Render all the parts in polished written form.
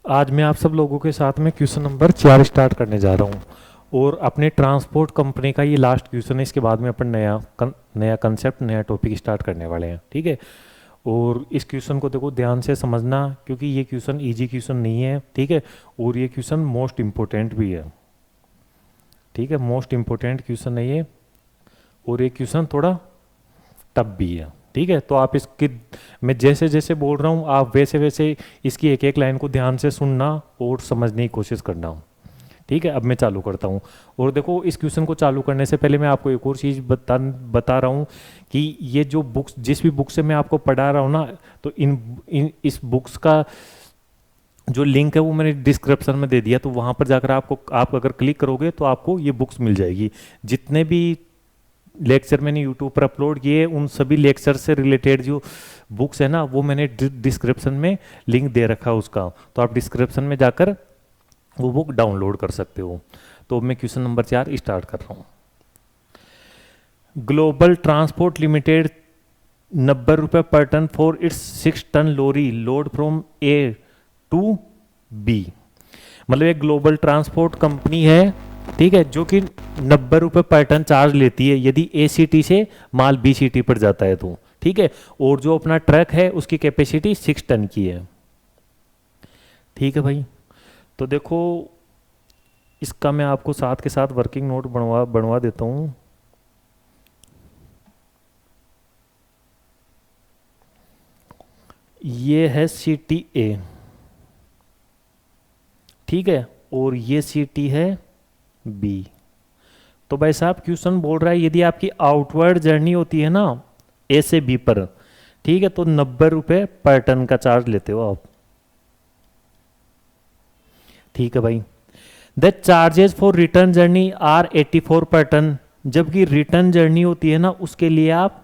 आज मैं आप सब लोगों के साथ में क्वेश्चन नंबर 4 स्टार्ट करने जा रहा हूँ। और अपने ट्रांसपोर्ट कंपनी का ये लास्ट क्वेश्चन है। इसके बाद में अपन नया कंसेप्ट, नया टॉपिक स्टार्ट करने वाले हैं, ठीक है। और इस क्वेश्चन को देखो ध्यान से समझना, क्योंकि ये क्वेश्चन इजी क्वेश्चन नहीं है, ठीक है। और ये क्वेश्चन मोस्ट इम्पोर्टेंट भी है, ठीक है। मोस्ट इम्पोर्टेंट क्वेश्चन है ये, और ये क्वेश्चन थोड़ा टफ भी है, ठीक है। तो आप इसकी, मैं जैसे जैसे बोल रहा हूँ आप वैसे वैसे इसकी एक एक लाइन को ध्यान से सुनना और समझने की कोशिश करना, ठीक है। अब मैं चालू करता हूँ। और देखो इस क्वेश्चन को चालू करने से पहले मैं आपको एक और चीज़ बता रहा हूँ कि ये जो बुक्स, जिस भी बुक से मैं आपको पढ़ा रहा हूँ ना, तो इस बुक्स का जो लिंक है वो मैंने डिस्क्रिप्शन में दे दिया। तो वहाँ पर जाकर आप अगर क्लिक करोगे तो आपको ये बुक्स मिल जाएगी। जितने भी लेक्चर मैंने यूट्यूब पर अपलोड किए उन सभी लेक्चर से रिलेटेड जो बुक्स है ना, वो मैंने डिस्क्रिप्शन में लिंक दे रखा है उसका। तो आप डिस्क्रिप्शन में जाकर वो बुक डाउनलोड कर सकते हो। तो मैं क्वेश्चन नंबर 4 स्टार्ट कर रहा हूँ। ग्लोबल ट्रांसपोर्ट लिमिटेड 90 रुपये पर ton for its 6 ton lorry load from A to B. मतलब एक ग्लोबल ट्रांसपोर्ट कंपनी है, ठीक है, जो कि 90 रुपये पर टन चार्ज लेती है यदि ACT से माल BCT पर जाता है तो, ठीक है। और जो अपना ट्रक है उसकी कैपेसिटी 6 टन की है, ठीक है भाई। तो देखो इसका मैं आपको साथ के साथ वर्किंग नोट बनवा देता हूँ। ये है CTA, ठीक है, और ये CT है B। तो भाई साहब क्वेश्चन बोल रहा है यदि आपकी आउटवर्ड जर्नी होती है ना A से B पर, ठीक है, तो 90 रुपये पर टन का चार्ज लेते हो आप, ठीक है भाई। The charges for return journey are 84 per ton. जबकि रिटर्न जर्नी होती है ना उसके लिए आप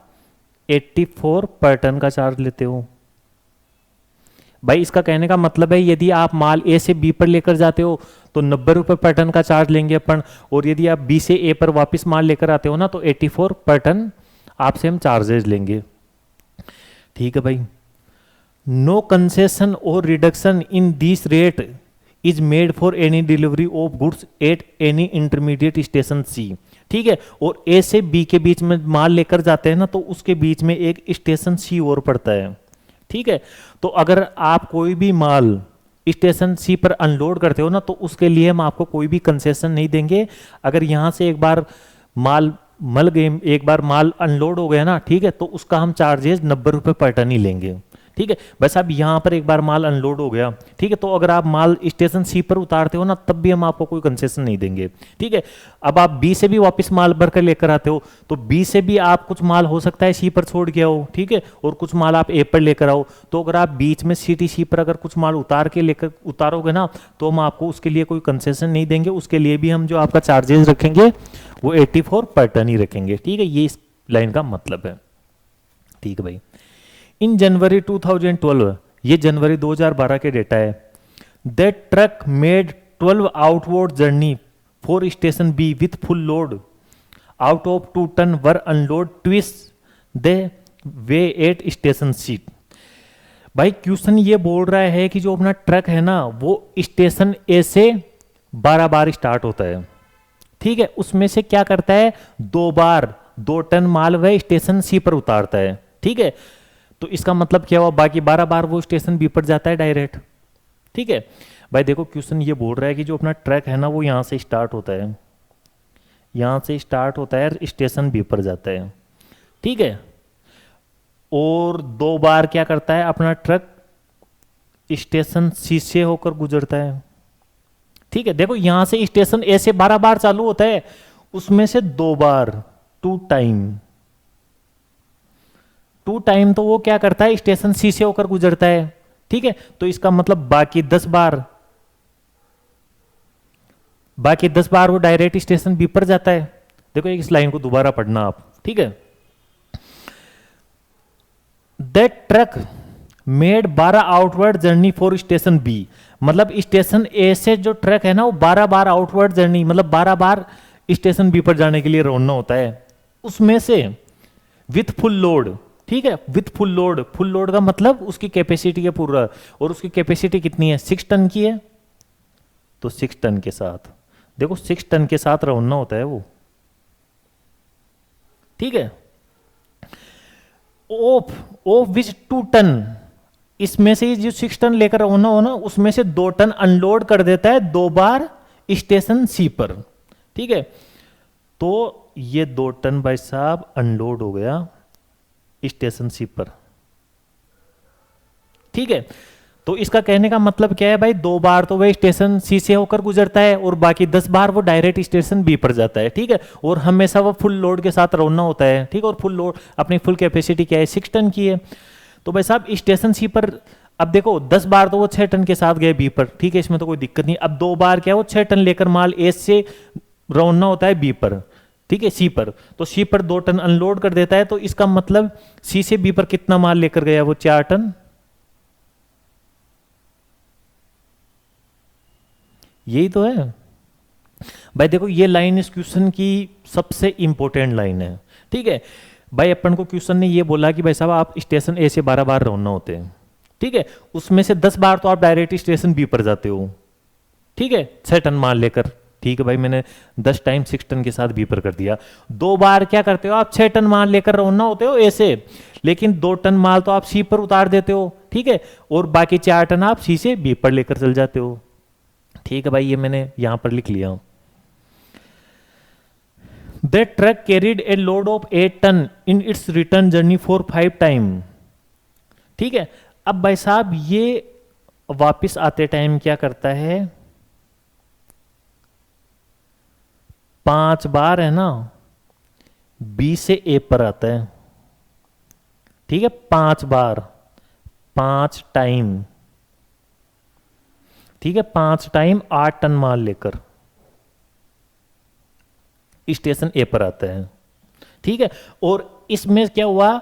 84 पर टन का चार्ज लेते हो। भाई इसका कहने का मतलब है यदि आप माल A से B पर लेकर जाते हो तो 90 रुपये पर टन का चार्ज लेंगे अपन, और यदि आप B से A पर वापस माल लेकर आते हो ना तो 84 पर टन आपसे हम चार्जेज लेंगे, ठीक है भाई। नो कंसेशन और reduction in this rate is made for any delivery of goods at any intermediate station C, ठीक है। और A से B के बीच में माल लेकर जाते हैं ना तो उसके बीच में एक स्टेशन C और पड़ता है, ठीक है। तो अगर आप कोई भी माल स्टेशन C पर अनलोड करते हो ना तो उसके लिए हम आपको कोई भी कंसेशन नहीं देंगे। अगर यहाँ से एक बार माल मल गए, एक बार माल अनलोड हो गया ना, ठीक है, तो उसका हम चार्जेस 90 रुपये पर टन ही लेंगे, ठीक है। बस अब यहाँ पर एक बार माल अनलोड हो गया, ठीक है, तो अगर आप माल स्टेशन C पर उतारते हो ना तब भी हम आपको कोई कंसेशन नहीं देंगे, ठीक है। अब आप B से भी वापस माल भर कर लेकर आते हो तो B से भी आप कुछ माल हो सकता है C पर छोड़ के आओ, ठीक है, और कुछ माल आप A पर लेकर आओ। तो अगर आप बीच में CTC पर अगर कुछ माल उतारोगे ना तो हम आपको उसके लिए कोई कंसेशन नहीं देंगे। उसके लिए भी हम जो आपका चार्जेस रखेंगे वो 84 पर टन ही रखेंगे, ठीक है। ये इस लाइन का मतलब है, ठीक है भाई। इन जनवरी 2012, ये जनवरी 2012 के डेटा है, that truck made 12 outward journey for station B with full load out of 2 ton were unload twice the way at station C। भाई क्वेश्चन ये बोल रहा है कि जो अपना ट्रक है ना वो स्टेशन A से 12 बार स्टार्ट होता है, ठीक है। उसमें से क्या करता है, 2 बार 2 टन माल वह स्टेशन C पर उतारता है, ठीक है। तो इसका मतलब क्या हुआ, बाकी 12 बार वो स्टेशन B पर जाता है डायरेक्ट, ठीक है। भाई देखो क्वेश्चन ये बोल रहा है कि जो अपना ट्रक है ना वो यहां से स्टार्ट होता है, यहां से स्टार्ट होता है स्टेशन B पर जाता है, ठीक है। और 2 बार क्या करता है अपना ट्रक स्टेशन C से होकर गुजरता है, ठीक है। देखो यहां से स्टेशन A से 12 बार चालू होता है, उसमें से 2 बार 2 टाइम तो वो क्या करता है स्टेशन C से होकर गुजरता है, ठीक है। तो इसका मतलब बाकी 10 बार वो डायरेक्ट स्टेशन B पर जाता है। देखो इस लाइन को दोबारा पढ़ना आप, ठीक है। That truck made 12 outward journey for station B, मतलब स्टेशन A से जो ट्रक है ना वो 12 बार आउटवर्ड जर्नी, मतलब 12 बार स्टेशन B पर जाने के लिए रवाना होता है। उसमें से विथ फुल लोड ठीक है, with full load. Full load का मतलब उसकी कैपेसिटी है पूरा, और उसकी कैपेसिटी कितनी है, 6 टन की है, तो 6 टन के साथ, देखो 6 टन के साथ रवाना होता है वो, ठीक है। ऑफ ऑफ विच 2 टन, इसमें से जो 6 टन लेकर रवाना हो ना, उसमें से 2 टन अनलोड कर देता है 2 बार स्टेशन सी पर, ठीक है। तो ये 2 टन भाई साहब अनलोड हो गया स्टेशन सी पर, ठीक है। तो इसका कहने का मतलब क्या है भाई, 2 बार तो वह स्टेशन सी से होकर गुजरता है और बाकी 10 बार वो डायरेक्ट स्टेशन बी पर जाता है, ठीक है। और हमेशा वो फुल लोड के साथ रवाना होता है, ठीक है। और फुल लोड अपनी फुल कैपेसिटी क्या है, 6 टन की है। तो भाई साहब स्टेशन सी पर, अब देखो 10 बार तो वो 6 टन के साथ गए बी पर, ठीक है, इसमें तो कोई दिक्कत नहीं। अब 2 बार क्या, वो 6 टन लेकर माल ए से रवाना होता है बी पर, ठीक है, सी पर। तो सी पर 2 टन अनलोड कर देता है, तो इसका मतलब सी से बी पर कितना माल लेकर गया, वो 4 टन। यही तो है भाई। देखो ये लाइन इस क्वेश्चन की सबसे इंपॉर्टेंट लाइन है, ठीक है भाई। अपन को क्वेश्चन ने ये बोला कि भाई साहब आप स्टेशन ए से 12 बार रवाना होते हैं, ठीक है, उसमें से 10 बार तो आप डायरेक्ट स्टेशन बी पर जाते हो, ठीक है, 6 टन माल लेकर, ठीक है भाई। मैंने 10 टाइम 6 टन के साथ बी पर कर दिया। 2 बार क्या करते हो आप, 6 टन माल लेकर रवाना होते हो ए से, लेकिन 2 टन माल तो आप सी पर उतार देते हो, ठीक है, और बाकी 4 टन आप सी से बी पर लेकर चल जाते हो, ठीक है भाई। ये मैंने यहां पर लिख लिया। The truck carried a load of 8 ton in its return journey for 5 time, ठीक है। अब भाई साहब ये वापस आते टाइम क्या करता है, 5 बार है ना बी से ए पर आता है, ठीक है, 5 बार, 5 टाइम, ठीक है, 5 टाइम 8 टन माल लेकर स्टेशन ए पर आता है, ठीक है। और इसमें क्या हुआ,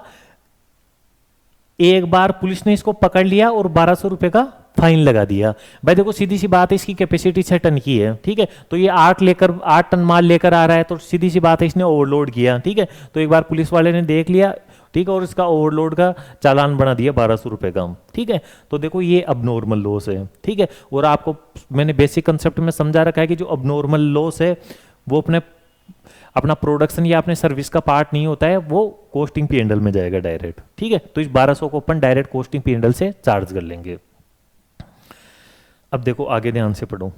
एक बार पुलिस ने इसको पकड़ लिया और 1200 रुपए का फाइन लगा दिया। भाई देखो सीधी सी बात है, इसकी कैपेसिटी 6 टन की है, ठीक है, तो ये 8 टन माल लेकर आ रहा है, तो सीधी सी बात है इसने ओवरलोड किया, ठीक है। तो एक बार पुलिस वाले ने देख लिया, ठीक है, और इसका ओवरलोड का चालान बना दिया 1200 रुपए का, ठीक है। तो देखो ये अबनॉर्मल लॉस है, ठीक है। और आपको मैंने बेसिक कंसेप्ट में समझा रखा है कि जो अबनॉर्मल लॉस है वो अपना प्रोडक्शन या अपने सर्विस का पार्ट नहीं होता है, वो कॉस्टिंग पी एंड एल में जाएगा डायरेक्ट, ठीक है। तो इस 1200 को अपन direct costing P and L से चार्ज कर लेंगे। अब देखो आगे ध्यान से पढ़ो।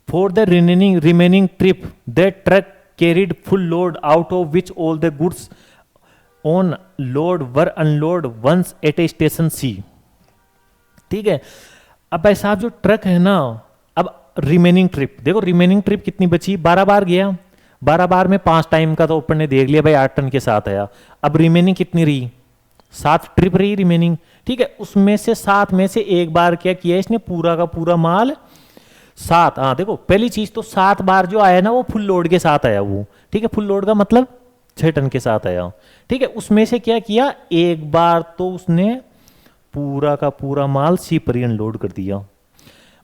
For the remaining trip the truck carried full load out of which all the goods on load were unload once at a station C, ठीक है। अब भाई साहब जो ट्रक है ना, अब रिमेनिंग ट्रिप देखो, रिमेनिंग ट्रिप कितनी बची, 12 बार गया, 12 बार में 5 टाइम का तो ऊपर ने देख लिया भाई, 8 टन के साथ आया। अब रिमेनिंग कितनी रही, 7 ट्रिप रही रिमेनिंग, ठीक है। उसमें से 7 में से एक बार क्या किया इसने, पूरा का पूरा माल 7, हाँ देखो पहली चीज तो 7 बार जो आया ना वो फुल लोड के साथ आया वो, ठीक है। फुल लोड का मतलब 6 टन के साथ आया, ठीक है। उसमें से क्या किया, एक बार तो उसने पूरा का पूरा माल सी पर ही अनलोड कर दिया,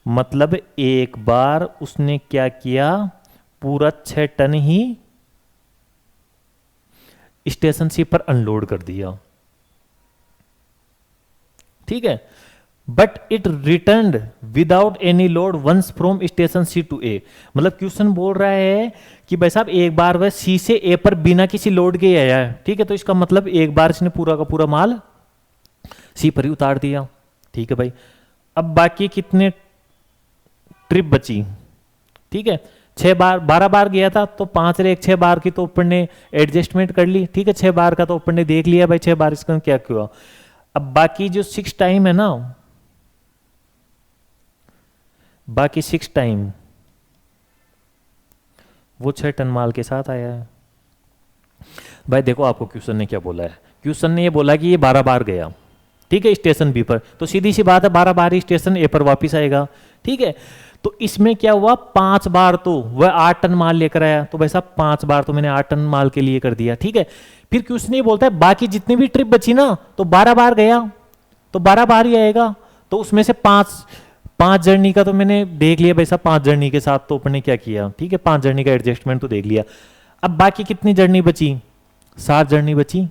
मतलब एक बार उसने क्या किया, पूरा 6 टन ही स्टेशन सी पर अनलोड कर दिया, ठीक है। But it return without any load once from station C to A, मतलब क्वेश्चन बोल रहा है कि भाई साहब एक बार वह सी से ए पर बिना किसी लोड के आया है, ठीक है। तो इसका मतलब एक बार इसने पूरा का पूरा माल सी पर ही उतार दिया, ठीक है भाई। अब बाकी कितने ट्रिप बची, ठीक है, 6 बार, 12 बार गया था तो 5 रे 6 बार की तो ऊपर ने एडजस्टमेंट कर ली, ठीक है। 6 बार का तो ऊपर ने देख लिया भाई 6 बार इसका क्या हुआ। अब बाकी जो 6 टाइम है ना, बाकी 6 टाइम वो 6 टन माल के साथ आया है। भाई देखो आपको क्वेश्चन ने क्या बोला है, क्वेश्चन ने ये बोला कि ये 12 बार गया, ठीक है, स्टेशन बी पर, तो सीधी सी बात है 12 बार ही स्टेशन ए पर वापस आएगा, ठीक है। तो इसमें क्या हुआ, 5 बार तो वह 8 टन माल लेकर आया, तो भाई साहब 5 बार तो मैंने 8 टन माल के लिए कर दिया, ठीक है। फिर क्वेश्चन ये बोलता है बाकी जितनी भी ट्रिप बची ना, तो 12 बार गया तो 12 बार ही आएगा, तो उसमें से 5 जर्नी का तो मैंने देख लिया भाई साहब, 5 जर्नी के साथ तो अपन ने क्या किया, ठीक है, 5 जर्नी का एडजस्टमेंट तो देख लिया। अब बाकी कितनी जर्नी बची, 7 जर्नी बची,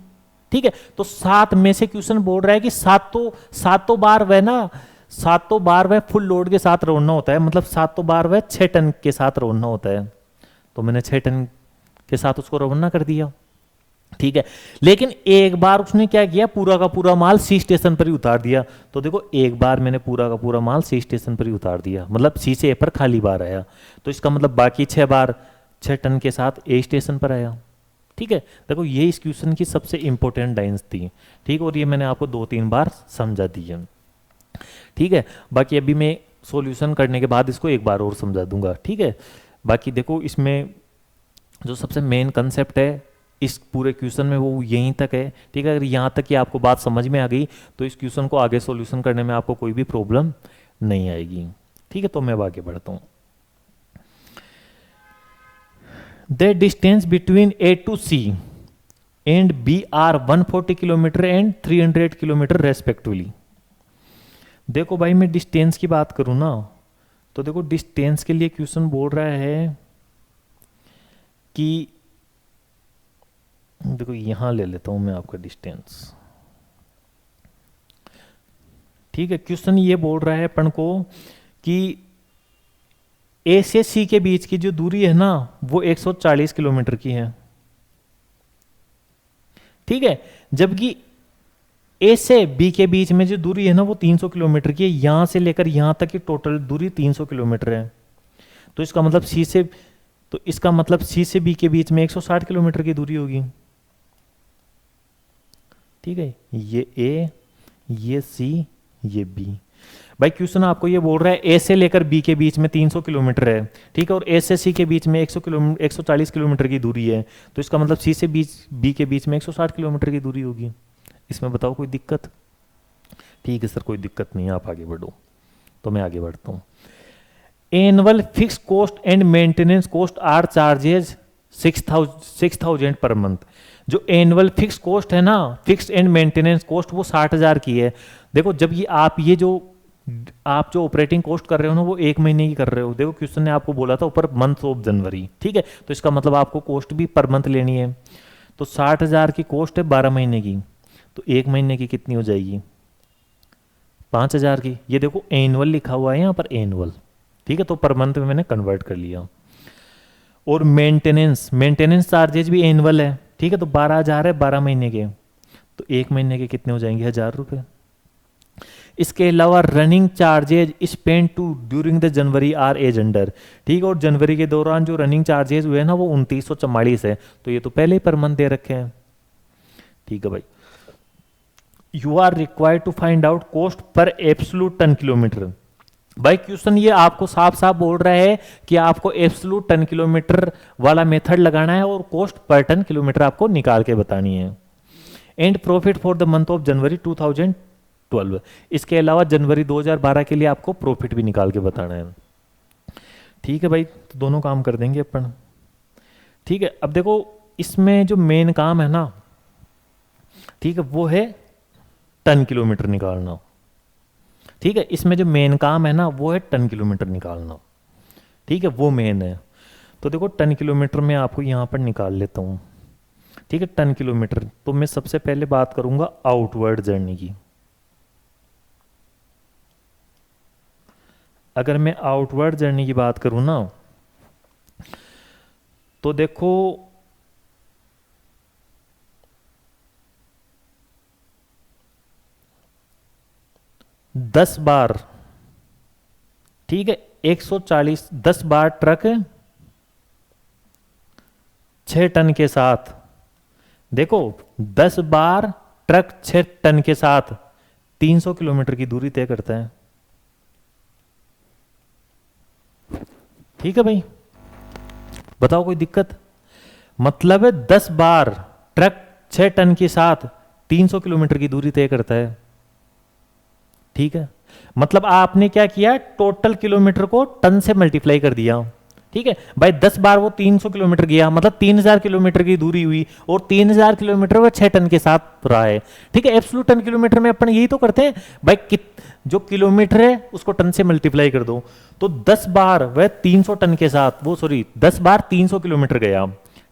ठीक है, तो 7 में से क्वेश्चन बोल रहा है कि सातों बार वह ना, सातों बार वह फुल लोड के साथ रोड़ना होता है, मतलब सातों बार वह 6 टन के साथ रोड़ना होता है। तो मैंने 6 टन के साथ उसको रवाना कर दिया, ठीक है। लेकिन एक बार उसने क्या किया, पूरा का पूरा माल सी स्टेशन पर ही उतार दिया। तो देखो एक बार मैंने पूरा का पूरा माल सी स्टेशन पर ही उतार दिया, मतलब सी से ए पर खाली बार आया, तो इसका मतलब बाकी 6 बार 6 टन के साथ ए स्टेशन पर आया, ठीक है। देखो ये इस क्वेश्चन की सबसे इंपॉर्टेंट लाइंस थी, ठीक, और ये मैंने आपको 2-3 बार समझा दी है, ठीक है। बाकी अभी मैं सॉल्यूशन करने के बाद इसको एक बार और समझा दूंगा, ठीक है। बाकी देखो इसमें जो सबसे मेन कंसेप्ट है इस पूरे क्वेश्चन में वो यहीं तक है, ठीक है। अगर यहाँ तक कि आपको बात समझ में आ गई तो इस क्वेश्चन को आगे सॉल्यूशन करने में आपको कोई भी प्रॉब्लम नहीं आएगी, ठीक है। तो मैं अब आगे बढ़ता हूँ। The distance between A to C and B are 140 kilometre and 300 kilometre respectively. देखो भाई मैं डिस्टेंस की बात करूं ना, तो देखो डिस्टेंस के लिए क्वेश्चन बोल रहा है कि, देखो यहां ले लेता हूं मैं आपका डिस्टेंस, ठीक है। क्वेश्चन ये बोल रहा है अपन को कि ए से सी के बीच की जो दूरी है ना वो 140 किलोमीटर की है, ठीक है। जबकि ए से बी के बीच में जो दूरी है ना वो 300 किलोमीटर की है, यहां से लेकर यहां तक की टोटल दूरी 300 किलोमीटर है। तो इसका मतलब सी से बी के बीच में 160 किलोमीटर की दूरी होगी, ठीक है। ये ए, ये सी, ये बी। भाई क्वेश्चन आपको ये बोल रहा है ए से लेकर बी के बीच में 300 किलोमीटर है, ठीक है, और ए से सी के बीच में 140 किलोमीटर की दूरी है। तो इसका मतलब सी से बी के बीच में 160 किलोमीटर की दूरी होगी। इसमें बताओ कोई दिक्कत? ठीक है सर कोई दिक्कत नहीं है, आप आगे बढ़ो। तो मैं आगे बढ़ता हूँ। Annual fix cost and maintenance cost are charges 6,000 per month. जो एनुअल फिक्स कॉस्ट है ना, फिक्स एंड मेंटेनेंस कॉस्ट, वो 60,000 की है। देखो जब ये आप जो ऑपरेटिंग कॉस्ट कर रहे हो ना वो 1 महीने की कर रहे हो। देखो क्वेश्चन ने आपको बोला था ऊपर मंथ ऑफ जनवरी, ठीक है, तो इसका मतलब आपको कॉस्ट भी पर मंथ लेनी है। तो 60,000 की कॉस्ट है 12 महीने की, तो 1 महीने की कितनी हो जाएगी? 5,000 की। ये देखो एनुअल लिखा हुआ है यहाँ पर, एनुअल, ठीक है, तो पर मंथ में मैंने कन्वर्ट कर लिया। और मेंटेनेंस चार्जेज भी एनुअल है, ठीक है, तो 12,000 है 12 महीने के, तो 1 महीने के कितने हो जाएंगे? 1,000 रुपये। इसके अलावा running charges spend to during the January are as under, ठीक है, और जनवरी के दौरान जो रनिंग चार्जेज हुए ना वो 2944 है, तो ये तो पहले ही पर मंथ दे रखे हैं, ठीक है भाई। You are required to find out cost per absolute ton kilometre. भाई क्वेश्चन ये आपको साफ साफ बोल रहा है कि आपको एब्सोल्यूट टन किलोमीटर वाला मेथड लगाना है और कॉस्ट पर टन किलोमीटर आपको निकाल के बतानी है। And profit for the month of January 2012। इसके अलावा जनवरी 2012 के लिए आपको प्रॉफिट भी निकाल के बताना है, ठीक है भाई। तो दोनों काम कर देंगे अपन, ठीक है। अब देखो इसमें जो मेन काम है ना, ठीक है, वो है टन किलोमीटर निकालना, ठीक है। इसमें जो मेन काम है ना वो है टन किलोमीटर निकालना, ठीक है, वो मेन है। तो देखो टन किलोमीटर में आपको यहां पर निकाल लेता हूं, ठीक है। टन किलोमीटर तो मैं सबसे पहले बात करूंगा आउटवर्ड जर्नी की। अगर मैं आउटवर्ड जर्नी की बात करूं ना, तो देखो दस बार, ठीक है, 140 10 बार ट्रक 6 टन के साथ, देखो 10 बार ट्रक 6 टन के साथ 300 किलोमीटर की दूरी तय करता है, ठीक है भाई। बताओ कोई दिक्कत? मतलब है 10 बार ट्रक 6 टन के साथ 300 किलोमीटर की दूरी तय करता है, ठीक है। मतलब आपने क्या किया, टोटल किलोमीटर को टन से मल्टीप्लाई कर दिया, ठीक है भाई। 10 बार वो 300 किलोमीटर गया, मतलब 3,000 किलोमीटर की दूरी हुई, और 3,000 किलोमीटर वो 6 टन के साथ रहा है, ठीक है। एब्सोल्यूट टन किलोमीटर में अपन यही तो करते हैं भाई, जो किलोमीटर है उसको टन से मल्टीप्लाई कर दो। तो 10 बार वह 300 टन के साथ, वो सॉरी 10 बार 300 किलोमीटर गया,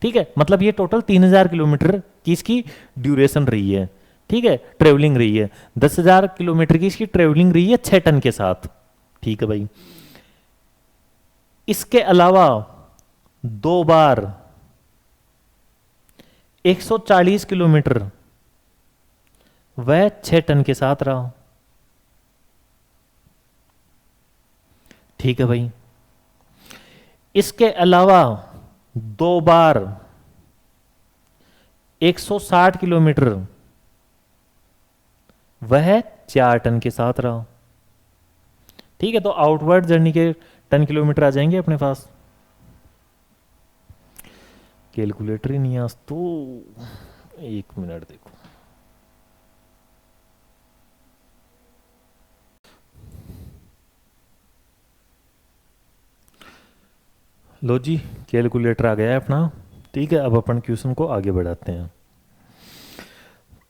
ठीक है, मतलब ये टोटल 3000 किलोमीटर की इसकी ड्यूरेशन रही है, ठीक है, ट्रेवलिंग रही है। 10,000 किलोमीटर की इसकी ट्रेवलिंग रही है 6 टन के साथ, ठीक है भाई। इसके अलावा 2 बार 140 किलोमीटर वह 6 टन के साथ रहा, ठीक है भाई। इसके अलावा 2 बार 160 किलोमीटर वह 4 टन के साथ रहा, ठीक है। तो आउटवर्ड जर्नी के टन किलोमीटर आ जाएंगे अपने पास। कैलकुलेटर ही नहीं आज तो, 1 मिनट देखो। लो जी, कैलकुलेटर आ गया है अपना, ठीक है। अब अपन क्वेश्चन को आगे बढ़ाते हैं।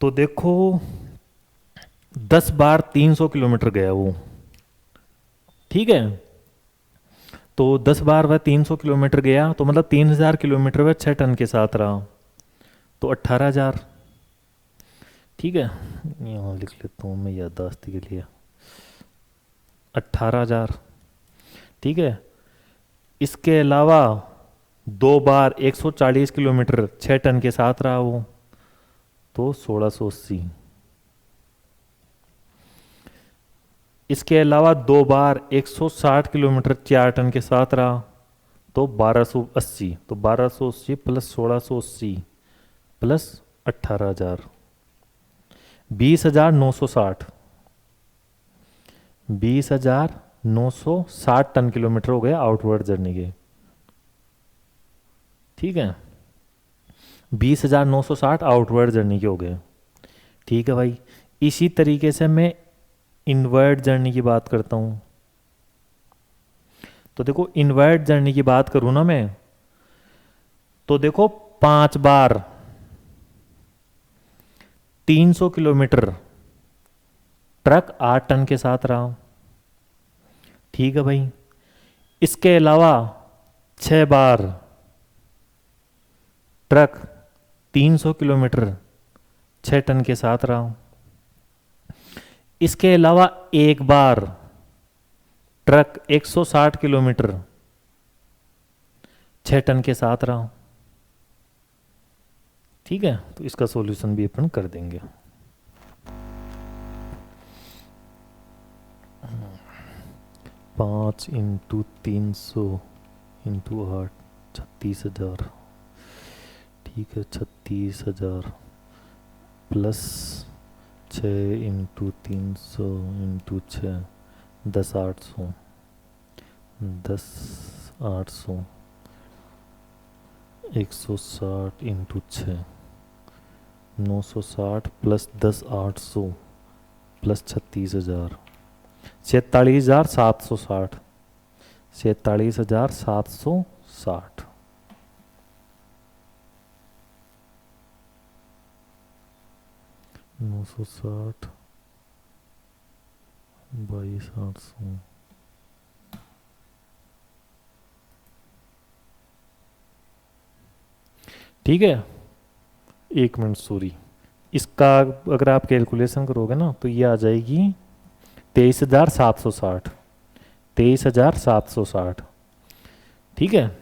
तो देखो 10 बार 300 किलोमीटर गया वो, ठीक है। तो 10 बार वह 300 किलोमीटर गया, तो मतलब 3000 किलोमीटर वह 6 टन के साथ रहा, तो 18,000, ठीक है। यहाँ लिख लेता हूँ मैं याददाश्त के लिए, 18,000, ठीक है। इसके अलावा 2 बार 140 किलोमीटर 6 टन के साथ रहा वो, तो 1680। इसके अलावा 2 बार 160 किलोमीटर 4 टन के साथ रहा, तो 1280। तो 1280 प्लस 1680 प्लस 18,000, 20,960, 20,960 टन किलोमीटर हो गया आउटवर्ड जर्नी के, ठीक है। 20,960 आउटवर्ड जर्नी के हो गए, ठीक है भाई। इसी तरीके से मैं इनवर्ड जर्नी की बात करता हूं। तो देखो इनवर्ड जर्नी की बात करूं ना मैं, तो देखो 5 बार 300 किलोमीटर ट्रक 8 टन के साथ रहा, ठीक है भाई। इसके अलावा 6 बार ट्रक 300 किलोमीटर 6 टन के साथ रहा। इसके अलावा 1 बार ट्रक 160 किलोमीटर 6 टन के साथ रहा, ठीक है। तो इसका सॉल्यूशन भी अपन कर देंगे। पाँच इंटू 300 इंटू 8, 36,000, ठीक है। 36,000 plus 6 into 300 into 6, 10,800, 10,800, 160 into 6, 960 plus 10,800 plus 36,000, 46,760, 46,760, 960 22,800, ठीक है। 1 मिनट सॉरी, इसका अगर आप कैलकुलेशन करोगे ना तो ये आ जाएगी 23,760, 23,760, ठीक है।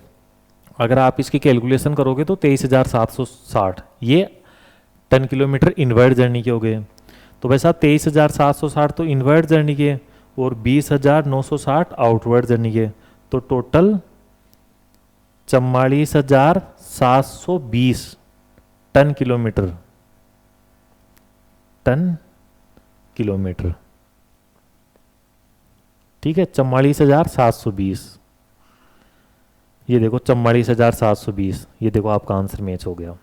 अगर आप इसकी कैलकुलेशन करोगे तो 23,760 ये टन किलोमीटर इनवर्ड जर्नी के हो गए। तो वैसा 23,760 तो इनवर्ड जर्नी के और 20,960 आउटवर्ड जर्नी के, तो total 44,720 ton kilometre, ton kilometre, ठीक है। 44,720, ये देखो 44,720, ये देखो आपका आंसर मैच हो गया,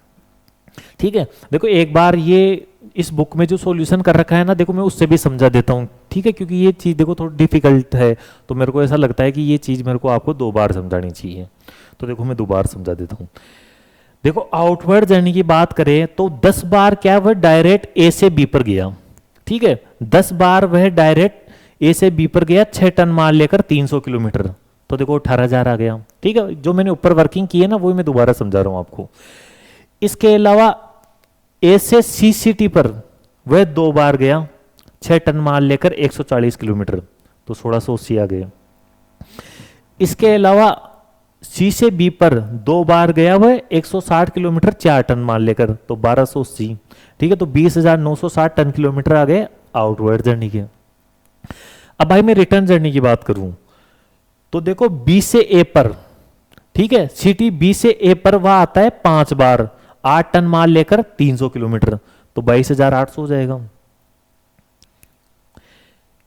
ठीक है। देखो एक बार ये इस बुक में जो सॉल्यूशन कर रखा है ना, देखो मैं उससे भी समझा देता हूँ, ठीक है। क्योंकि ये चीज़ देखो थोड़ी डिफिकल्ट है, तो मेरे को ऐसा लगता है कि ये चीज़ मेरे को आपको 2 बार समझानी चाहिए। तो देखो मैं 2 बार समझा देता हूँ। देखो आउटवर्ड जर्नी की बात करें तो 10 बार क्या वह डायरेक्ट ए से बी पर गया, ठीक है। 10 बार वह डायरेक्ट ए से बी पर गया 6 टन माल लेकर 300 किलोमीटर, तो देखो 18,000 आ गया। ठीक है, जो मैंने ऊपर वर्किंग की है ना वो मैं दोबारा समझा रहा हूं आपको। इसके अलावा ए से सी सिटी पर वह 2 बार गया 6 टन माल लेकर 140 किलोमीटर, तो 1680 आ गया। इसके अलावा सी से बी पर 2 बार गया वह 160 किलोमीटर 4 टन माल लेकर, तो 1280। ठीक है, तो 20,960 टन किलोमीटर आ गए आउटवर्ड जर्नी के। अब भाई मैं रिटर्न जर्नी की बात करूं तो देखो बी से ए पर, ठीक है, सिटी बी से ए पर वह आता है 5 बार 8 टन माल लेकर 300 किलोमीटर, तो 22,800 हो जाएगा।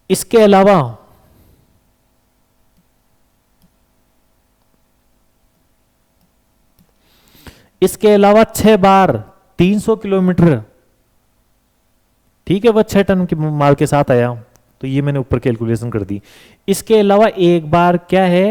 इसके अलावा इसके अलावा 6 बार 300 किलोमीटर, ठीक है, वह 6 टन के माल के साथ आया, तो ये मैंने ऊपर कैलकुलेशन कर दी। इसके अलावा एक बार क्या है,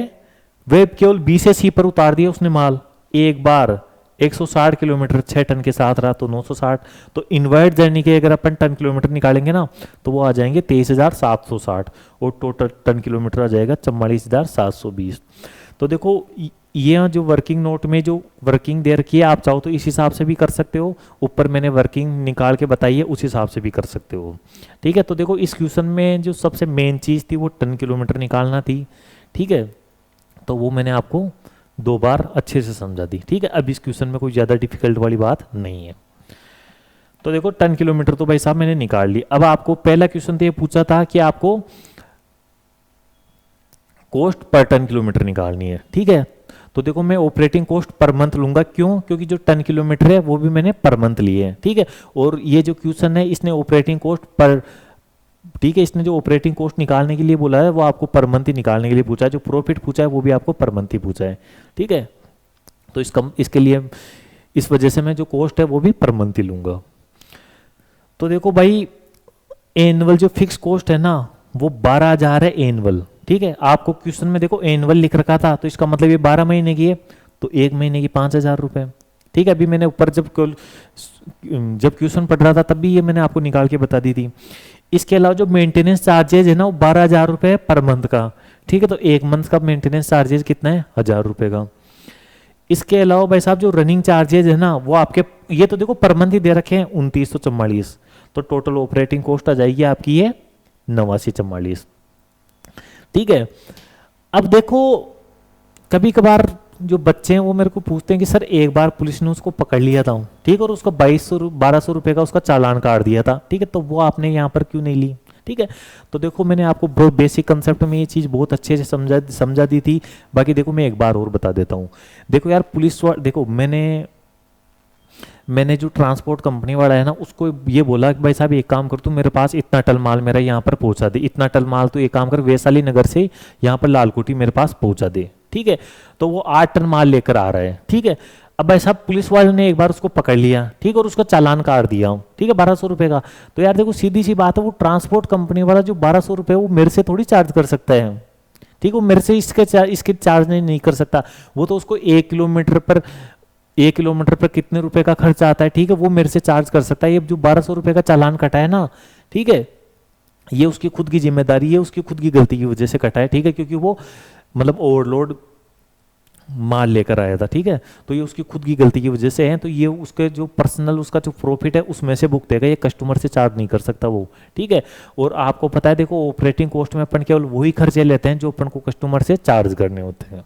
वे केवल बी से सी पर उतार दिया उसने माल, एक बार 160 किलोमीटर 6 टन के साथ रहा, तो 960। तो इनवर्ट जर्नी के अगर अपन टन किलोमीटर निकालेंगे ना तो वो आ जाएंगे 23,760 और टोटल टन किलोमीटर आ जाएगा 44,720। तो देखो ये जो वर्किंग नोट में जो वर्किंग दे रखी है, आप चाहो तो इस हिसाब से भी कर सकते हो, ऊपर मैंने वर्किंग निकाल के बताई है उस हिसाब से भी कर सकते हो। ठीक है, तो देखो इस क्वेश्चन में जो सबसे मेन चीज़ थी वो टन किलोमीटर निकालना थी। ठीक है, तो वो मैंने आपको 2 बार अच्छे से समझा दी। ठीक है, अब इस क्वेश्चन में कोई ज़्यादा डिफिकल्ट वाली बात नहीं है। तो देखो टन किलोमीटर तो भाई साहब मैंने निकाल ली। अब आपको पहला क्वेश्चन तो ये पूछा था कि आपको कॉस्ट पर टन किलोमीटर निकालनी है। ठीक है, तो देखो मैं ऑपरेटिंग कॉस्ट पर मंथ लूंगा, क्यों? क्योंकि जो टन किलोमीटर है वो भी मैंने पर मंथ लिए है। ठीक है, और ये जो क्वेश्चन है इसने ऑपरेटिंग कॉस्ट पर, ठीक है, इसने जो ऑपरेटिंग कॉस्ट निकालने के लिए बोला है वो आपको पर मंथ ही निकालने के लिए पूछा है, जो प्रॉफिट पूछा है वो भी आपको पर मंथ ही पूछा है। ठीक है, तो इसके लिए इस वजह से मैं जो कॉस्ट है वो भी पर मंथ ही लूंगा। तो देखो भाई एनुअल जो फिक्स कॉस्ट है ना वो 12,000 है एनुअल। ठीक है, आपको क्वेश्चन में देखो एनुअल लिख रखा था, तो इसका मतलब ये 12 महीने की है, तो 1 महीने की 5,000 रुपए। ठीक है, अभी मैंने ऊपर जब क्वेश्चन पढ़ रहा था तब भी ये मैंने आपको निकाल के बता दी थी। इसके अलावा जो मेंटेनेंस चार्जेज है ना वो 12,000 रुपए पर मंथ का। ठीक है, तो 1 मंथ का मेंटेनेंस चार्जेज कितना है, 1,000 रुपए का। इसके अलावा भाई साहब जो रनिंग चार्जेज है ना वो आपके, ये तो देखो पर मंथ ही दे रखे हैं 2944, तो टोटल ऑपरेटिंग कॉस्ट आ जाएगी आपकी ये 8944। ठीक है, अब देखो कभी कभार जो बच्चे हैं वो मेरे को पूछते हैं कि सर एक बार पुलिस ने उसको पकड़ लिया था, ठीक है, और उसका 1200 रुपए का उसका चालान काट दिया था। ठीक है, तो वो आपने यहाँ पर क्यों नहीं ली? ठीक है, तो देखो मैंने आपको बहुत बेसिक कंसेप्ट में ये चीज़ बहुत अच्छे से समझा दी थी। बाकी देखो मैं एक बार और बता देता हूँ। देखो यार पुलिस, देखो मैंने जो ट्रांसपोर्ट कंपनी वाला है ना उसको ये बोला कि भाई साहब एक काम कर, तू मेरे पास इतना टन माल मेरा यहाँ पर पहुँचा दे, इतना टन माल तू एक काम कर वैशाली नगर से यहाँ पर लालकोटी मेरे पास पहुँचा दे। ठीक है, तो वो 8 टन माल लेकर आ रहा है। ठीक है, अब भाई साहब पुलिस वाले ने एक बार उसको पकड़ लिया, ठीक है, और उसका चालान काट दिया, ठीक है, 1200 रुपए का। तो यार देखो सीधी सी बात है, वो ट्रांसपोर्ट कंपनी वाला जो 1200 रुपए वो मेरे से थोड़ी चार्ज कर सकता है। ठीक है, वो मेरे से इसके चार्ज नहीं कर सकता। वो तो उसको 1 किलोमीटर पर कितने रुपए का खर्चा आता है, ठीक है, वो मेरे से चार्ज कर सकता है। ये जो 1200 रुपए का चालान कटा है ना, ठीक है, ये उसकी खुद की जिम्मेदारी है, उसकी खुद की गलती की वजह से कटा है। ठीक है, क्योंकि वो मतलब ओवरलोड माल लेकर आया था। ठीक है, तो ये उसकी खुद की गलती की वजह से है, तो ये उसके जो पर्सनल उसका जो प्रॉफिट है उसमें से भुगतेगा, ये कस्टमर से चार्ज नहीं कर सकता वो। ठीक है, और आपको पता है देखो ऑपरेटिंग कॉस्ट में अपन केवल वही खर्चे लेते हैं जो अपन को कस्टमर से चार्ज करने होते हैं।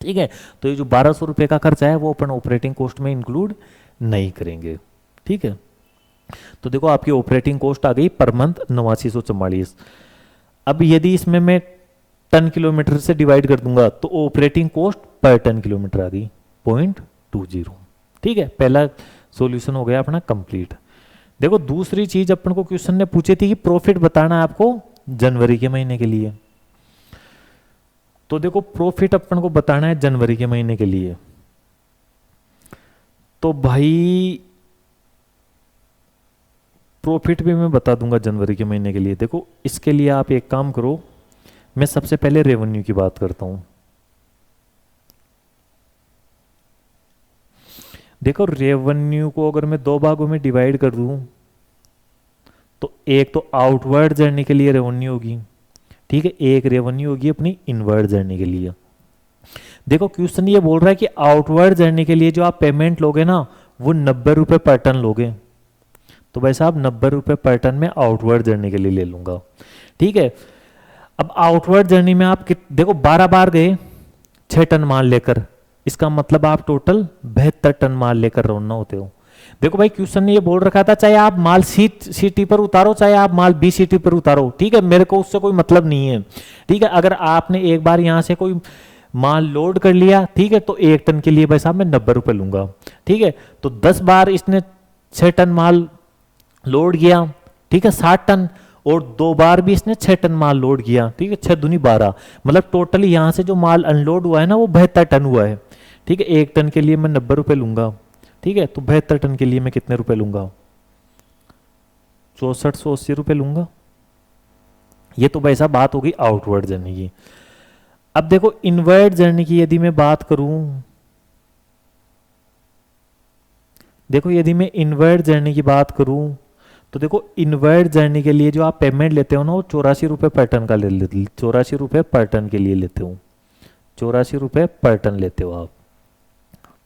ठीक है, तो ये जो 1200 रुपए का खर्चा है वो अपन ऑपरेटिंग कॉस्ट में इंक्लूड नहीं करेंगे। ठीक है, तो देखो आपकी ऑपरेटिंग कॉस्ट आ गई पर मंथ 8944। अब यदि इसमें मैं टन किलोमीटर से डिवाइड कर दूंगा तो operating cost per tonne kilometre आ गई 0.20। ठीक है, पहला सॉल्यूशन हो गया अपना कंप्लीट। देखो दूसरी चीज अपन को क्वेश्चन ने पूछी थी कि प्रॉफिट बताना है आपको जनवरी के महीने के लिए। तो देखो प्रॉफिट अपन को बताना है जनवरी के महीने के लिए, तो भाई प्रॉफिट भी मैं बता दूंगा जनवरी के महीने के लिए। देखो इसके लिए आप एक काम करो, मैं सबसे पहले रेवेन्यू की बात करता हूं। देखो रेवेन्यू को अगर मैं 2 भागों में डिवाइड कर दूं तो एक तो आउटवर्ड जर्नी के लिए रेवेन्यू होगी, ठीक है, एक रेवेन्यू होगी अपनी इनवर्ड जर्नी के लिए। देखो क्वेश्चन ये बोल रहा है कि आउटवर्ड जर्नी के लिए जो आप पेमेंट लोगे ना वो 90 रुपये पर टन लोगे, तो भाई साहब 90 रुपये पर टन में आउटवर्ड जर्नी के लिए ले लूंगा। ठीक है, अब आउटवर्ड जर्नी में आप देखो 12 बार गए 6 टन माल लेकर, इसका मतलब आप टोटल 72 टन माल लेकर रवाना होते हो। देखो भाई क्वेश्चन ने ये बोल रखा था चाहे आप माल सीटी पर उतारो चाहे आप माल बी सीटी पर उतारो, ठीक है, मेरे को उससे कोई मतलब नहीं है। ठीक है, अगर आपने एक बार यहां से कोई माल लोड कर लिया, ठीक है, तो 1 टन के लिए भाई साहब मैं 90 रुपये लूंगा। ठीक है, तो 10 बार इसने 6 टन माल लोड किया, ठीक है 60 टन, और 2 बार भी इसने 6 टन माल लोड किया, ठीक है 6 दूनी 12, मतलब टोटली यहां से जो माल अनलोड हुआ है ना वो 72 टन हुआ है। ठीक है, 1 टन के लिए मैं 90 रुपये लूंगा। ठीक है, तो 72 टन के लिए मैं कितने रुपए लूंगा? 6480 रुपये लूंगा। ये तो भाई साहब बात होगी आउटवर्ड जर्नी की। अब देखो इनवर्ड जर्नी की यदि मैं बात करूं, देखो यदि मैं इनवर्ड जर्नी की बात करूं तो देखो इनवर्ड जर्नी के लिए जो आप पेमेंट लेते हो ना वो 84 रुपये पर टन का ले लेते, 84 रुपये पर टन के लिए लेते हो, 84 रुपये पर टन लेते हो आप।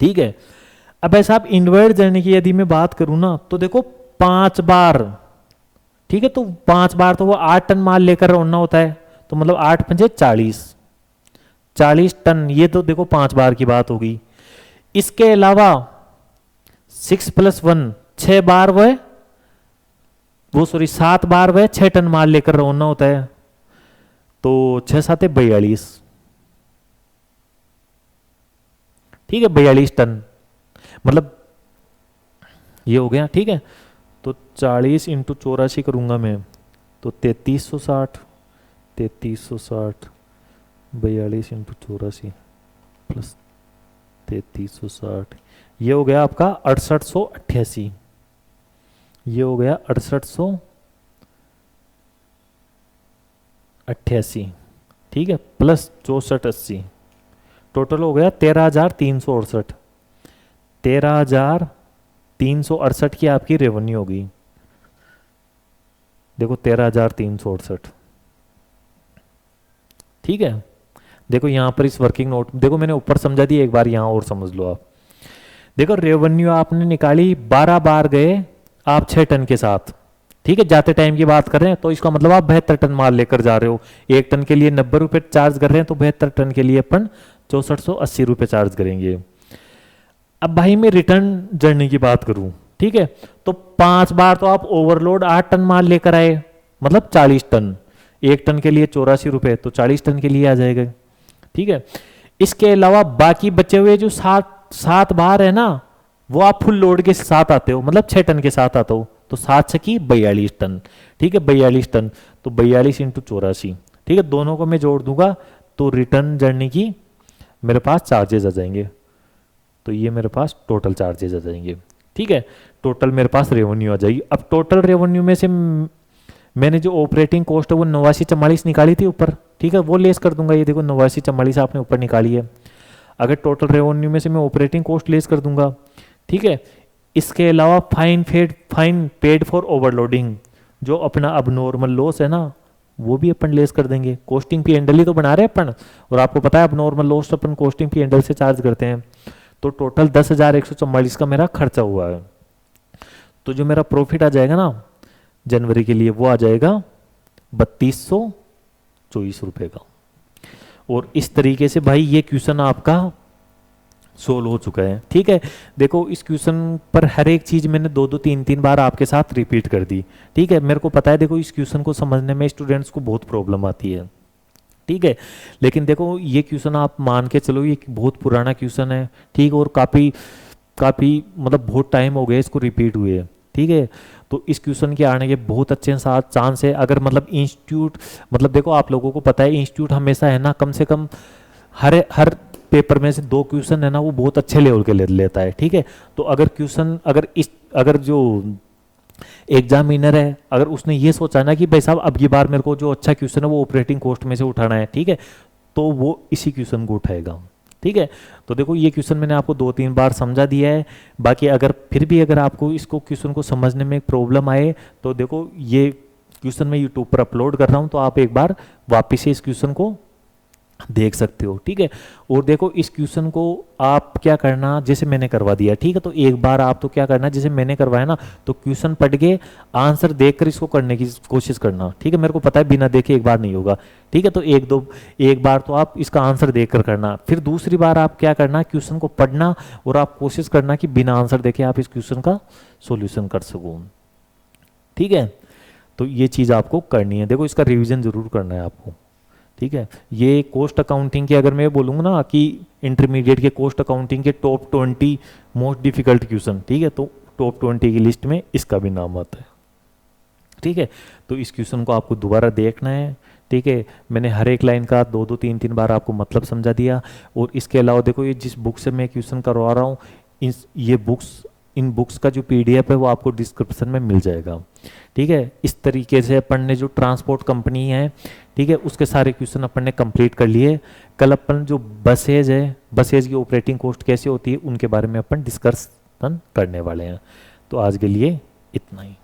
ठीक है, अब ऐसा आप इनवर्ड जर्नी की यदि मैं बात करूं ना तो देखो 5 बार, ठीक है, तो 5 बार तो वो 8 टन माल लेकर रवाना होता है, तो मतलब 8 पंजे 40 टन, ये तो देखो 5 बार की बात होगी। इसके अलावा 6 + 1 6 बार वो 7 बार वह 6 टन माल लेकर रवाना होता है, तो 6 7 42, ठीक है 42 टन, मतलब ये हो गया। ठीक है, तो 40 × 84 करूंगा मैं तो 3360, 42 × 84 प्लस 3360, ये हो गया आपका 6888, ये हो गया 6888, ठीक है, प्लस 6480, टोटल हो गया 13,368, 13,368 की आपकी रेवेन्यू होगी। देखो 13,368, ठीक है। देखो यहां पर इस वर्किंग नोट देखो मैंने ऊपर समझा दी, एक बार यहां और समझ लो आप। देखो रेवेन्यू आपने निकाली, 12 बार गए आप 6 टन के साथ, ठीक है, जाते टाइम की बात कर रहे हैं, तो इसका मतलब आप 72 टन माल लेकर जा रहे हो। 1 टन के लिए 90 रुपये चार्ज कर रहे हैं, तो 72 टन के लिए अपन 6480 रुपये चार्ज करेंगे। अब भाई मैं रिटर्न जर्नी की बात करूं, ठीक है, तो 5 बार तो आप ओवरलोड 8 टन माल लेकर आए, मतलब 40 टन, 1 टन के लिए 84 रुपये, तो 40 टन के लिए आ जाएगा। ठीक है, इसके अलावा बाकी बचे हुए जो 7 बार है ना वो आप फुल लोड के साथ आते हो, मतलब 6 टन के साथ आते हो, तो 7 6 42 टन, ठीक है 42 टन, तो 42 × 84, ठीक है, दोनों को मैं जोड़ दूंगा तो रिटर्न जर्नी की मेरे पास चार्जेस आ जाएंगे, तो ये मेरे पास टोटल चार्जेस आ जाएंगे। ठीक है, टोटल मेरे पास रेवेन्यू आ जाएगी। अब टोटल रेवेन्यू में से मैंने जो ऑपरेटिंग कॉस्ट है वो 8944 निकाली थी ऊपर, ठीक है, वो लेस कर दूंगा। ये देखो 8944 आपने ऊपर निकाली है। अगर टोटल रेवेन्यू में से मैं ऑपरेटिंग कॉस्ट लेस कर दूंगा, ठीक है, इसके अलावा फाइन पेड फॉर ओवरलोडिंग, जो अपना अब नॉर्मल लॉस है ना वो भी अपन लेस कर देंगे। कॉस्टिंग पी एंडल ही तो बना रहे हैं अपन, और आपको पता है अब नॉर्मल लॉस अपन कॉस्टिंग पी एंडल से चार्ज करते हैं। तो टोटल 10,144 का मेरा खर्चा हुआ है। तो जो मेरा प्रॉफिट आ जाएगा ना जनवरी के लिए वो आ जाएगा 3224 रुपये का। और इस तरीके से भाई ये क्वेश्चन आपका सोल्व हो चुका है। ठीक है, देखो इस क्वेश्चन पर हर एक चीज मैंने 2 3 बार आपके साथ रिपीट कर दी। ठीक है, मेरे को पता है देखो इस क्वेश्चन को समझने में स्टूडेंट्स को बहुत प्रॉब्लम आती है। ठीक है, लेकिन देखो ये क्वेश्चन आप मान के चलो ये बहुत पुराना क्वेश्चन है, ठीक, और काफ़ी मतलब बहुत टाइम हो गया इसको रिपीट हुए। ठीक है, तो इस क्वेश्चन के आने के बहुत अच्छे साथ चांस है। अगर मतलब इंस्टीट्यूट, मतलब देखो आप लोगों को पता है इंस्टीट्यूट हमेशा है ना कम से कम हर पेपर में से 2 क्वेश्चन है ना वो बहुत अच्छे लेवल के लेता है। ठीक है, तो अगर क्वेश्चन अगर जो एग्जामिनर है अगर उसने ये सोचा ना कि भाई साहब अब की बार मेरे को जो अच्छा क्वेश्चन है वो ऑपरेटिंग कॉस्ट में से उठाना है, ठीक है, तो वो इसी क्वेश्चन को उठाएगा। ठीक है, तो देखो ये क्वेश्चन मैंने आपको 2 3 बार समझा दिया है। बाकी अगर फिर भी अगर आपको इसको क्वेश्चन को समझने में प्रॉब्लम आए तो देखो ये क्वेश्चन मैं यूट्यूब पर अपलोड कर रहा हूँ, तो आप एक बार वापस से इस क्वेश्चन को देख सकते हो, ठीक है। और देखो इस क्वेश्चन को आप क्या करना, जैसे मैंने करवा दिया, ठीक है, तो एक बार आप तो क्या करना, जैसे मैंने करवाया ना, तो क्वेश्चन पढ़ के आंसर देखकर इसको करने की कोशिश करना, ठीक है। मेरे को पता है बिना देखे एक बार नहीं होगा, ठीक है, तो एक बार तो आप इसका आंसर देखकर करना, फिर दूसरी बार आप क्या करना, क्वेश्चन को पढ़ना और आप कोशिश करना कि बिना आंसर देखे आप इस क्वेश्चन का सोल्यूशन कर सको, ठीक है। तो ये चीज़ आपको करनी है। देखो इसका रिवीजन जरूर करना है आपको, ठीक है। ये कॉस्ट अकाउंटिंग के, अगर मैं बोलूँगा ना कि इंटरमीडिएट के कॉस्ट अकाउंटिंग के टॉप 20 मोस्ट डिफिकल्ट क्वेश्चन, ठीक है, तो टॉप 20 की लिस्ट में इसका भी नाम आता है, ठीक है। तो इस क्वेश्चन को आपको दोबारा देखना है, ठीक है। मैंने हर एक लाइन का 2-2 3-3 बार आपको मतलब समझा दिया। और इसके अलावा देखो ये जिस बुक से मैं क्वेश्चन करवा रहा हूँ, इन बुक्स का जो पीडीएफ है वो आपको डिस्क्रिप्शन में मिल जाएगा, ठीक है। इस तरीके से अपन ने जो ट्रांसपोर्ट कंपनी है, ठीक है, उसके सारे क्वेश्चन अपन ने कंप्लीट कर लिए। कल अपन जो बसेज है, बसेज की ऑपरेटिंग कॉस्ट कैसे होती है, उनके बारे में अपन डिस्कशन करने वाले हैं। तो आज के लिए इतना ही।